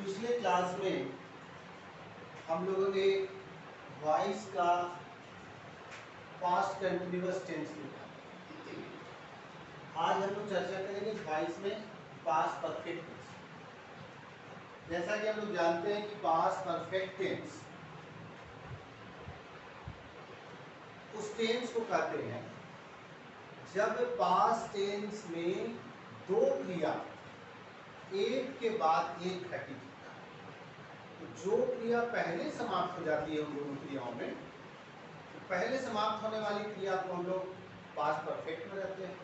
पिछले क्लास में हम लोगों ने वॉइस का पास्ट कंटिन्यूअस टेंस लिखा। आज हम लोग चर्चा करेंगे वॉइस में पास्ट परफेक्ट टेंस। जैसा कि हम लोग जानते हैं कि पास्ट परफेक्ट टेंस उस टेंस को कहते हैं जब पास्ट टेंस में दो क्रिया एक के बाद एक घटित होता है। तो जो क्रिया पहले समाप्त हो जाती है उन दोनों क्रियाओं में, तो पहले समाप्त होने वाली क्रिया को हम लोग पास्ट परफेक्ट में रखते हैं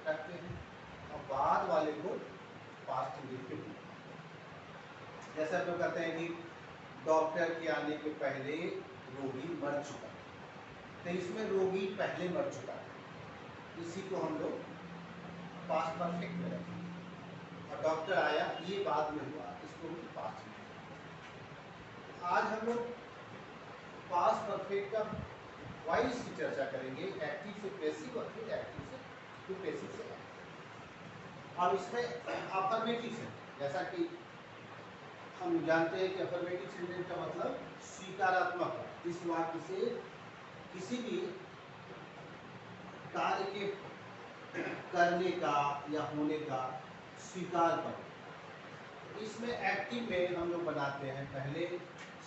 और बाद वाले को पास्ट इंडेफिनिट। जैसे हम लोग कहते हैं कि डॉक्टर के आने के पहले रोगी मर चुका है, तो इसमें रोगी पहले मर चुका है, इसी को हम लोग पास्ट परफेक्ट में रखेंगे। और डॉक्टर आया ये बाद में हुआ, इसको भी पास्ट में। आज हम लोग पास्ट परफेक्ट का वॉइस की चर्चा करेंगे, एक्टिव से पैसिव और फिर एक्टिव से टू पैसिव से एक्टिव। अब इसमें अफर्मेटिव सेंटेंस, जैसा कि हम जानते हैं कि अफर्मेटिव सेंटेंस का मतलब स्वीकारात्मक है। इस वाक्य से किसी भी कार्य के करने का या होने का स्वीकार करो। इसमें एक्टिव में हम लोग बनाते हैं, पहले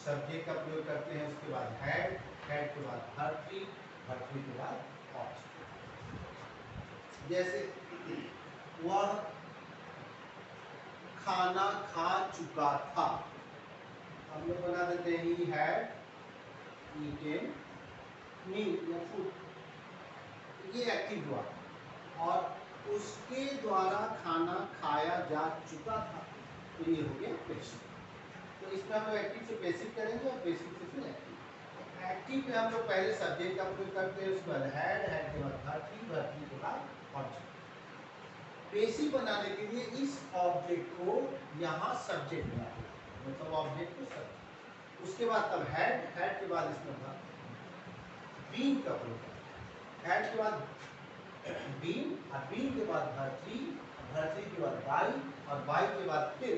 सब्जेक्ट का प्रयोग करते हैं, उसके बाद हैड, हैड के बाद हर्टली, हर्टली के बाद ऑब्जेक्ट। जैसे वह खाना खा चुका था, हम लोग बना देते हैं ही हैड ईटेन मीट या फूड, ये एक्टिव हुआ। और उसके द्वारा खाना खाया जा चुका था, तो ये हो गया पैसिव। तो इसमें हम लोग एक्टिव से पैसिव करेंगे और पैसिव से फिर एक्टिव। एक्टिव में हम लोग पहले सब्जेक्ट का प्रयोग करते हैं, उसके बाद हैड, हैड के बाद हर्टली, हर्टली के बाद ऑब्जेक्ट। पैसिव बनाने के लिए इस ऑब्जेक्ट को यहाँ सब्जेक्ट बना दिया, मतलब ऑब्जेक्ट को सब्जेक्ट, उसके बाद तब हैड, हैड के बाद इसमें बीन का प्रयोग करते हैं, हैड के बाद बीन और बीन के बाद भर्ती, भर्ती के बाद बाई और बाई के बाद फिर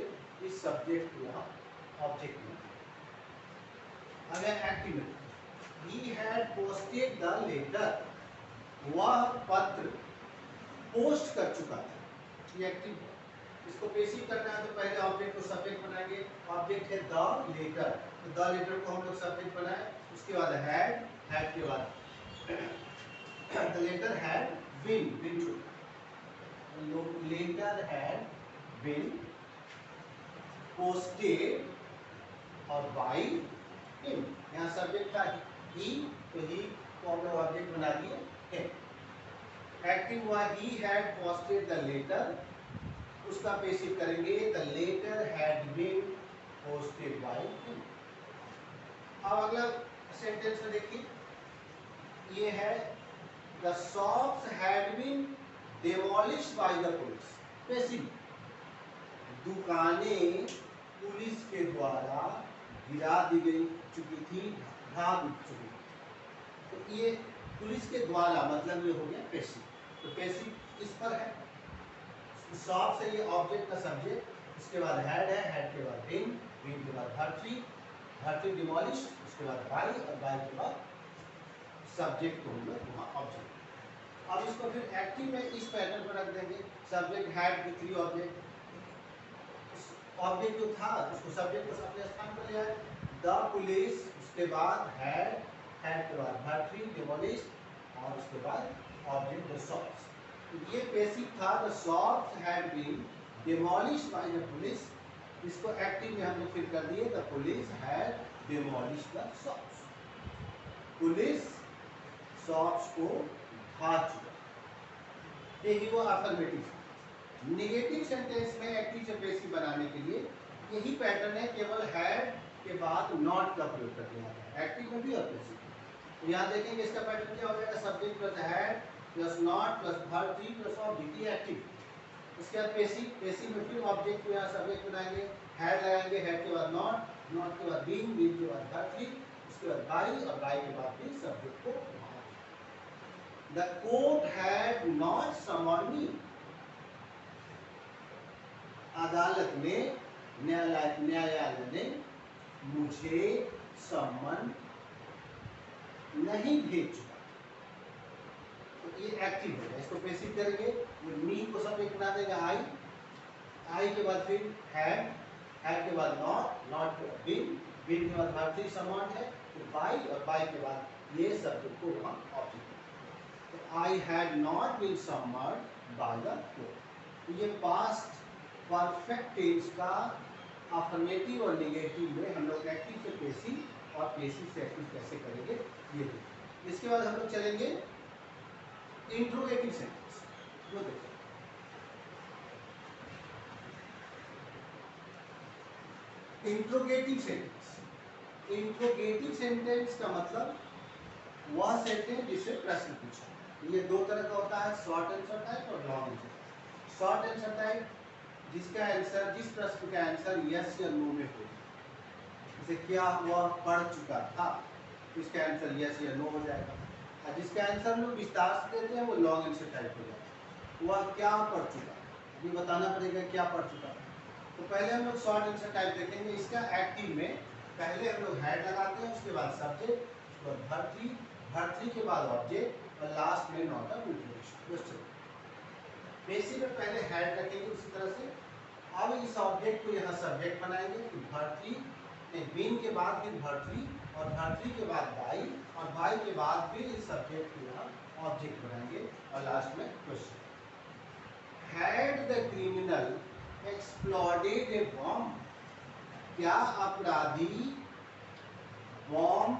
इस सब्जेक्ट को यहाँ ऑब्जेक्ट में। अगर एक्टिव में he had posted the letter, वह पत्र पोस्ट कर चुका था, ये एक्टिव है। इसको पैसिव करना है तो पहले ऑब्जेक्ट को सब्जेक्ट बनाएंगे, ऑब्जेक्ट है द लेटर, तो द लेटर को हम लोग सब्जेक्ट बनाए, उसके बाद हैड, हैड के बाद the letter had been letter had been posted और by him, यहाँ सब्जेक्ट था he, तो he को हम लोग ऑब्जेक्ट बना दिए him। एक्टिव हुआ he had posted the letter, उसका पैसिव करेंगे the letter had been posted by him। अब अगला सेंटेंस में देखिए, ये है the shops had been demolished by the police, passive. दुकानें पुलिस के द्वारा गिरा दी गई चुकी थी, ढा दी चुकी थी, तो ये पुलिस के द्वारा मतलब ये हो गया पैसिव। तो पैसिव इस पर है, शॉप से ये ऑब्जेक्ट का सब्जेक्ट, उसके बाद हैड है, हैड के बाद बीन, बीन के बाद हर्टली, हर्टली डिमोलिश, उसके बाद बाई और बाई के बाद सब्जेक्ट को हम लोग वहाँ ऑब्जेक्ट। अब इसको फिर एक्टिव में इस पैटर्न पर रख देंगे, subject had with three object, object जो था उसको सब्जेक्ट को अपने स्थान पर ले आए, द पुलिस, उसके बाद हैड, हैड के बाद हर्टली डिमोलिश और उसके बाद ऑब्जेक्ट द शॉप्स। तो ये पैसिव था, the shops had been demolished by the police. इसको एक्टिव में हम लोग फिर कर दिए, the police had demolished the shops, police shops को ढा चुका। यही वो अफर्मेटिव। नेगेटिव सेंटेंस में एक्टिव से पैसिव बनाने के लिए यही पैटर्न है, केवल हैड के बाद नॉट का प्रयोग कर दिया है, एक्टिव में भी और पैसिव। तो यहाँ देखेंगे इसका पैटर्न क्या हो जाएगा, subject plus had plus not plus verb three plus object, ये एक्टिव। उसके बाद पैसिव, पैसिव में फिर ऑब्जेक्ट को यहाँ सब्जेक्ट बनाएंगे, हैड लगाएंगे, हैड के बाद नॉट, नॉट के बाद बीन, बीन के बाद वर्ब थ्री, उसके बाद बाई और बाई के बाद फिर सब्जेक्ट को। The court had not summoned me, अदालत ने न्यायालय ने मुझे सम्मन नहीं भेजा। तो ये एक्टिव हो गया, इसको पैसिव करेंगे। मी को सब एक बना देगा आई के बाद फिर हैड के बाद नॉट बीन के बाद वर्ब 3 समॉन्ड है, तो बाय और बाय के बाद ये सब्जेक्ट को हम ऑब्जेक्ट। तो I had not been summoned by the court. ये पास्ट परफेक्ट टेंस का अफर्मेटिव और नेगेटिव में हम लोग एक्टिव से पैसिव और पैसिव से एक्टिव कैसे करेंगे ये देखिए। इसके बाद हम लोग चलेंगे इंट्रोगेटिव सेंटेंस। वो देखिए इंट्रोगेटिव सेंटेंस। इंट्रोगेटिव सेंटेंस का मतलब वह सेंटेंस जिससे प्रश्न पूछा। ये दो तरह का होता है, शॉर्ट आंसर टाइप और long answer type. Short answer type जिसका आंसर, जिस प्रश्न का आंसर यस या नो में हो, जैसे क्या वह पढ़ चुका था, तो इसका आंसर यस या नो हो जाएगा। और जिसका आंसर हम लोग विस्तार से देते हैं वो लॉन्ग आंसर टाइप हो जाएगा। वह क्या पढ़ चुका, ये बताना पड़ेगा क्या पढ़ चुका। तो पहले हम लोग शॉर्ट आंसर टाइप देखेंगे। इसका एक्टिव में पहले हम लोग हैड लगाते हैं, उसके बाद सब्जेक्ट, उसके बाद भर्तरी के बाद ऑब्जेक्ट और लास्ट में नॉट ऑफ इंट्रोडक्शन। बेसिक में पहले हैड रखेंगे उसी तरह से। अब इस ऑब्जेक्ट को यहाँ सब्जेक्ट बनाएंगे, फिर भर्तरी, बीन के बाद फिर भर्तरी और भर्तरी के बाद बाई और बाई के बाद फिर इस सब्जेक्ट को यहाँ ऑब्जेक्ट बनाएंगे और लास्ट में question. Had the criminal exploded A bomb, क्या अपराधी बॉम्ब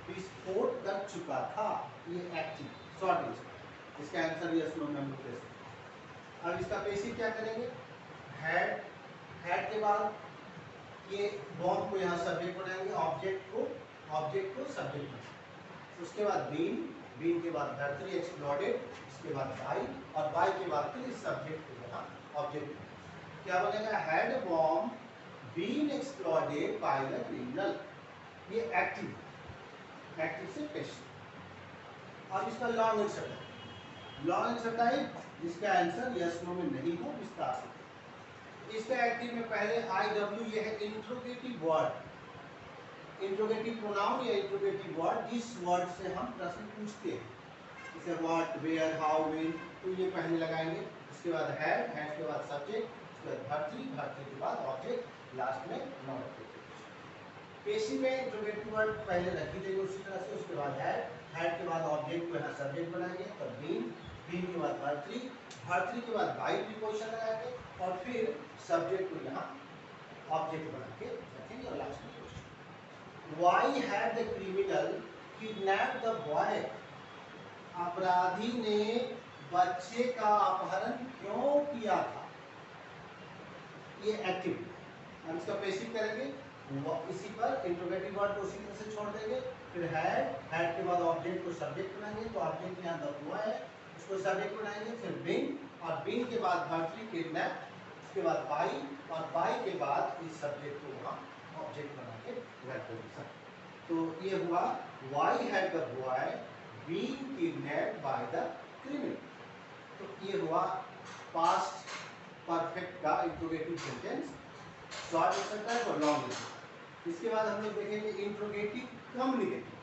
विस्फोट कर चुका था। ये एक्टिव शॉर्ट आंसर, इसका आंसर यस नो में हम लोग दे सकते हैं। अब इसका बेसिक क्या करेंगे, हैड के बाद ये बॉम्ब को यहाँ सब्जेक्ट बनाएंगे, ऑब्जेक्ट को सब्जेक्ट बनाएंगे। उसके बाद बीन के बाद भर्तरी एक्सप्लोडेड, इसके बाद बाई और बाई के बाद फिर इस सब्जेक्ट को यहाँ ऑब्जेक्ट। क्या बनेगा, had bomb been exploded by the criminal. ये एक्टिव से पैसिव। अब इसका लॉन्ग आंसर टाइप जिसका आंसर यस नो में नहीं हो विस्तार से। इसका एक्टिव में पहले आई डब्ल्यू, ये है इंट्रोगेटिव वर्ड, इंट्रोगेटिव प्रोनाउन या इंट्रोगेटिव वर्ड जिस वर्ड से हम प्रश्न पूछते हैं, जैसे व्हाट, वेयर, हाउ, व्हेन, तो ये पहले लगाएंगे। उसके बाद हैड के बाद सब्जेक्ट, उसके बाद भर्तरी के बाद ऑब्जेक्ट, लास्ट में नॉट। पैसिव में इंट्रोगेटिव वर्ड पहले रख ही देंगे उसी तरह से। उसके बाद हैड के बाद ऑब्जेक्ट को यहाँ सब्जेक्ट बनाएंगे, तो बीन के बाद भर्तरी के बाद बाई प्रीपोजिशन लगाएंगे और फिर सब्जेक्ट को यहाँ ऑब्जेक्ट बना के रखेंगे और लास्ट में question. Why had the criminal kidnapped the boy, अपराधी ने बच्चे का अपहरण क्यों किया था। ये एक्टिव। हम इसका पैसिव करेंगे, इसी पर इंट्रोगेटिव वर्ड को उसी तरह से छोड़ देंगे। फिर हैड के बाद ऑब्जेक्ट को सब्जेक्ट बनाएंगे, तो ऑब्जेक्ट यहाँ द बॉय है, उसको सब्जेक्ट बनाएंगे। फिर बीन और बीन के बाद भर्तरी किडनैप, उसके बाद बाई और बाई के बाद इस सब्जेक्ट को वहाँ ऑब्जेक्ट बना के रख देंगे। तो ये हुआ why had the boy been kidnapped by the criminal. तो ये हुआ पास्ट परफेक्ट का interrogative sentence, short answer type और लॉन्ग आंसर। इसके बाद हम लोग देखेंगे इंट्रोगेटिव कम्युनिकेटिव।